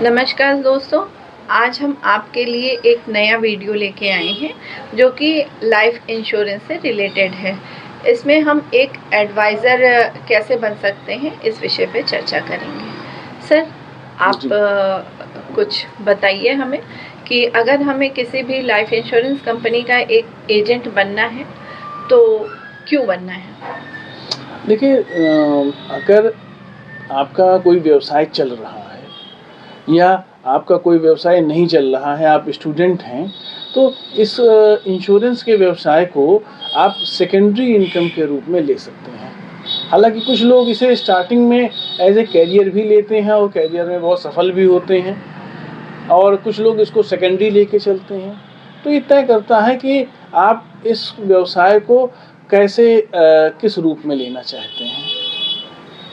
नमस्कार दोस्तों, आज हम आपके लिए एक नया वीडियो लेके आए हैं जो कि लाइफ इंश्योरेंस से रिलेटेड है। इसमें हम एक एडवाइज़र कैसे बन सकते हैं इस विषय पे चर्चा करेंगे। सर, आप कुछ बताइए हमें कि अगर हमें किसी भी लाइफ इंश्योरेंस कंपनी का एक एजेंट बनना है तो क्यों बनना है? देखिए, अगर आपका कोई व्यवसाय चल रहा है या आपका कोई व्यवसाय नहीं चल रहा है, आप स्टूडेंट हैं, तो इस इंश्योरेंस के व्यवसाय को आप सेकेंडरी इनकम के रूप में ले सकते हैं। हालांकि कुछ लोग इसे स्टार्टिंग में एज ए कैरियर भी लेते हैं और कैरियर में बहुत सफल भी होते हैं, और कुछ लोग इसको सेकेंडरी लेके चलते हैं। तो ये तय करता है कि आप इस व्यवसाय को कैसे किस रूप में लेना चाहते हैं।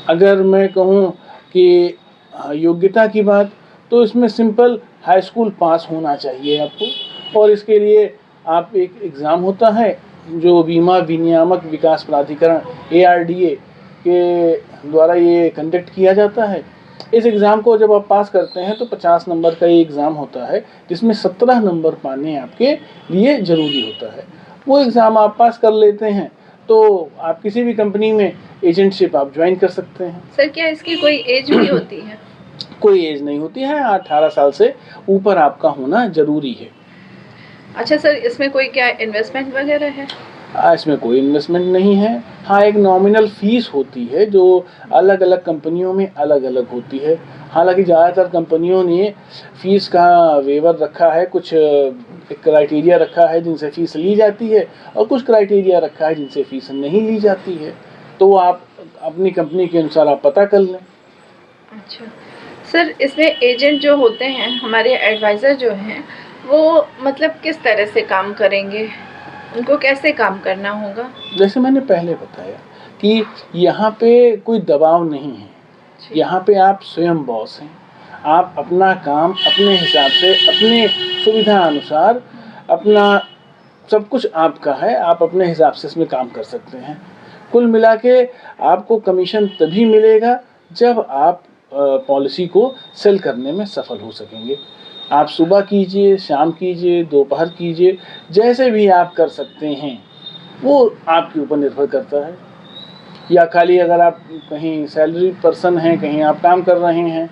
अगर मैं कहूँ कि योग्यता की बात, तो इसमें सिंपल हाई स्कूल पास होना चाहिए आपको, और इसके लिए आप एक एग्ज़ाम होता है जो बीमा विनियामक विकास प्राधिकरण ARDA के द्वारा ये कंडक्ट किया जाता है। इस एग्ज़ाम को जब आप पास करते हैं तो 50 नंबर का ये एग्ज़ाम होता है, जिसमें 17 नंबर पाने आपके लिए ज़रूरी होता है। वो एग्ज़ाम आप पास कर लेते हैं तो आप किसी भी कंपनी में एजेंटशिप आप ज्वाइन कर सकते हैं। सर, क्या इसकी कोई एज भी होती है? कोई एज नहीं होती है, 18 साल से ऊपर आपका होना ज़रूरी है। अच्छा सर, इसमें कोई क्या इन्वेस्टमेंट वगैरह है? इसमें कोई इन्वेस्टमेंट नहीं है। हाँ, एक नॉमिनल फ़ीस होती है जो अलग अलग कंपनियों में अलग अलग होती है। हालांकि ज़्यादातर कंपनियों ने फ़ीस का वेवर रखा है, कुछ एक क्राइटेरिया रखा है जिनसे फ़ीस ली जाती है, और कुछ क्राइटेरिया रखा है जिनसे फ़ीस नहीं ली जाती है। तो आप अपनी कंपनी के अनुसार आप पता कर लें। अच्छा सर, इसमें एजेंट जो होते हैं, हमारे एडवाइज़र जो हैं, वो मतलब किस तरह से काम करेंगे? उनको कैसे काम करना होगा? जैसे मैंने पहले बताया कि यहाँ पे कोई दबाव नहीं है, यहाँ पे आप स्वयं बॉस हैं। आप अपना काम अपने हिसाब से, अपने सुविधा अनुसार, अपना सब कुछ आपका है, आप अपने हिसाब से इसमें काम कर सकते हैं। कुल मिला के आपको कमीशन तभी मिलेगा जब आप पॉलिसी को सेल करने में सफल हो सकेंगे। आप सुबह कीजिए, शाम कीजिए, दोपहर कीजिए, जैसे भी आप कर सकते हैं वो आपके ऊपर निर्भर करता है। या खाली अगर आप कहीं सैलरी पर्सन हैं, कहीं आप काम कर रहे हैं,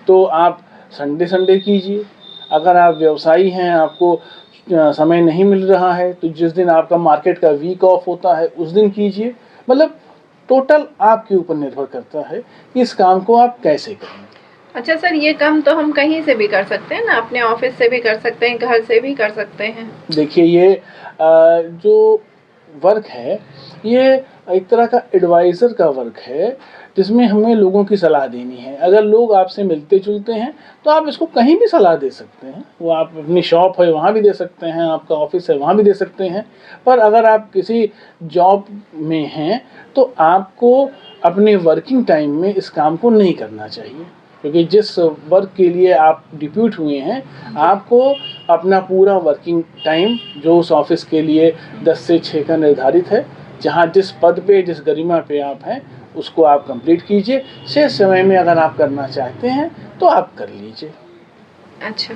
तो आप संडे कीजिए। अगर आप व्यवसायी हैं, आपको समय नहीं मिल रहा है, तो जिस दिन आपका मार्केट का वीक ऑफ होता है उस दिन कीजिए। मतलब टोटल आपके ऊपर निर्भर करता है कि इस काम को आप कैसे करें। अच्छा सर, ये काम तो हम कहीं से भी कर सकते हैं ना? अपने ऑफिस से भी कर सकते हैं, घर से भी कर सकते हैं? देखिए, ये जो वर्क है, ये एक तरह का एडवाइज़र का वर्क है, जिसमें हमें लोगों की सलाह देनी है। अगर लोग आपसे मिलते-जुलते हैं, तो आप इसको कहीं भी सलाह दे सकते हैं। वो आप अपनी शॉप है वहाँ भी दे सकते हैं, आपका ऑफ़िस है वहाँ भी दे सकते हैं। पर अगर आप किसी जॉब में हैं, तो आपको अपने वर्किंग टाइम में इस काम को नहीं करना चाहिए, क्योंकि जिस वर्क के लिए आप डिप्यूट हुए हैं, आपको अपना पूरा वर्किंग टाइम जो उस ऑफ़िस के लिए 10 से 6 का निर्धारित है, जहाँ जिस पद पे, जिस गरिमा पे आप हैं, उसको आप कंप्लीट कीजिए। शेष समय में अगर आप करना चाहते हैं तो आप कर लीजिए। अच्छा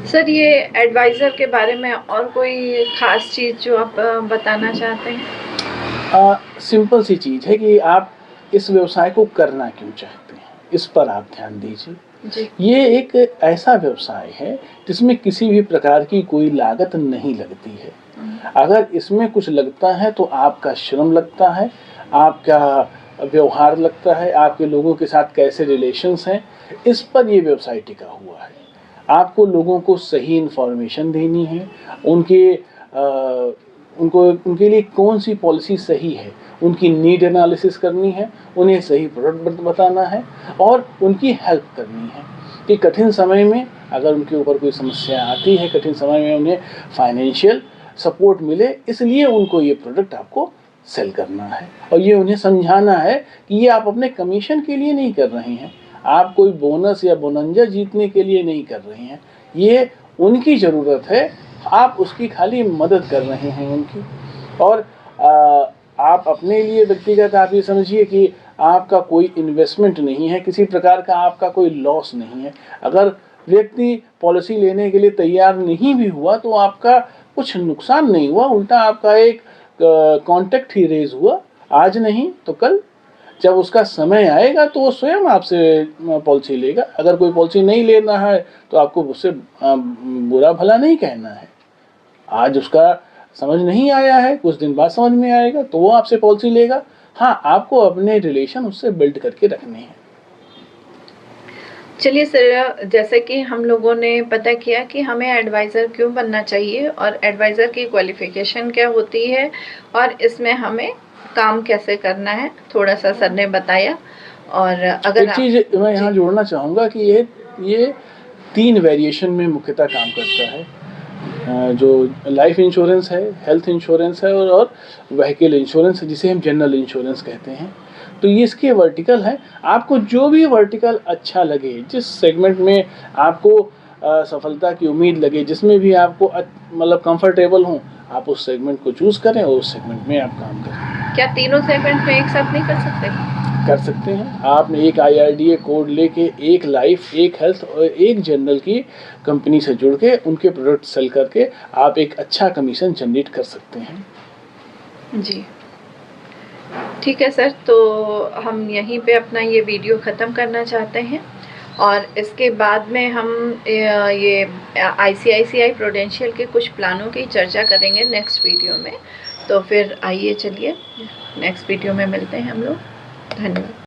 सर, ये एडवाइज़र के बारे में और कोई ख़ास चीज़ जो आप बताना चाहते हैं? सिंपल सी चीज़ है कि आप इस व्यवसाय को करना क्यों चाहते हैं, इस पर आप ध्यान दीजिए। जी। ये एक ऐसा व्यवसाय है जिसमें किसी भी प्रकार की कोई लागत नहीं लगती है। अगर इसमें कुछ लगता है तो आपका श्रम लगता है, आपका व्यवहार लगता है, आपके लोगों के साथ कैसे रिलेशंस हैं, इस पर ये व्यवसाय टिका हुआ है। आपको लोगों को सही इन्फॉर्मेशन देनी है, उनके लिए कौन सी पॉलिसी सही है, उनकी नीड एनालिसिस करनी है, उन्हें सही प्रोडक्ट बताना है, और उनकी हेल्प करनी है कि कठिन समय में अगर उनके ऊपर कोई समस्या आती है, कठिन समय में उन्हें फाइनेंशियल सपोर्ट मिले, इसलिए उनको ये प्रोडक्ट आपको सेल करना है। और ये उन्हें समझाना है कि ये आप अपने कमीशन के लिए नहीं कर रहे हैं, आप कोई बोनस या बोनंजा जीतने के लिए नहीं कर रहे हैं, ये उनकी ज़रूरत है, आप उसकी खाली मदद कर रहे हैं उनकी। और आप अपने लिए व्यक्तिगत आप ये समझिए कि आपका कोई इन्वेस्टमेंट नहीं है, किसी प्रकार का आपका कोई लॉस नहीं है। अगर व्यक्ति पॉलिसी लेने के लिए तैयार नहीं भी हुआ तो आपका कुछ नुकसान नहीं हुआ, उल्टा आपका एक कॉन्ट्रैक्ट ही रेज हुआ। आज नहीं तो कल जब उसका समय आएगा तो वो स्वयं आपसे पॉलिसी लेगा। अगर कोई पॉलिसी नहीं लेना है तो आपको उससे बुरा भला नहीं कहना है। आज उसका समझ नहीं आया है, कुछ दिन बाद समझ में आएगा तो वो आपसे पॉलिसी लेगा। हाँ, आपको अपने रिलेशन उससे बिल्ड करके रखने हैं। चलिए सर, जैसे कि हम लोगों ने पता किया कि हमें एडवाइज़र क्यों बनना चाहिए और एडवाइज़र की क्वालिफ़िकेशन क्या होती है और इसमें हमें काम कैसे करना है, थोड़ा सा सर ने बताया। और अगर एक चीज़ मैं यहाँ जोड़ना चाहूँगा कि ये 3 वेरिएशन में मुख्यतः काम करता है। जो लाइफ इंश्योरेंस है, हेल्थ इंश्योरेंस है और व्हीकल इंश्योरेंस जिसे हम जनरल इंश्योरेंस कहते हैं। तो ये इसके वर्टिकल हैं। आपको जो भी वर्टिकल अच्छा लगे, जिस सेगमेंट में आपको सफलता की उम्मीद लगे, जिसमें भी आपको मतलब कंफर्टेबल हो, आप उस सेगमेंट को चूज़ करें और उस सेगमेंट में आप काम करें। क्या तीनों सेगमेंट में एक साथ नहीं कर सकते? कर सकते हैं। आपने एक IRDA कोड लेके एक लाइफ, एक हेल्थ और एक जनरल की कंपनी से जुड़ के उनके प्रोडक्ट सेल करके आप एक अच्छा कमीशन जनरेट कर सकते हैं। जी ठीक है सर, तो हम यहीं पे अपना ये वीडियो ख़त्म करना चाहते हैं और इसके बाद में हम ये ICICI प्रूडेंशियल के कुछ प्लानों की चर्चा करेंगे नेक्स्ट वीडियो में। तो फिर आइए, चलिए नेक्स्ट वीडियो में मिलते हैं हम लोग। धन्यवाद।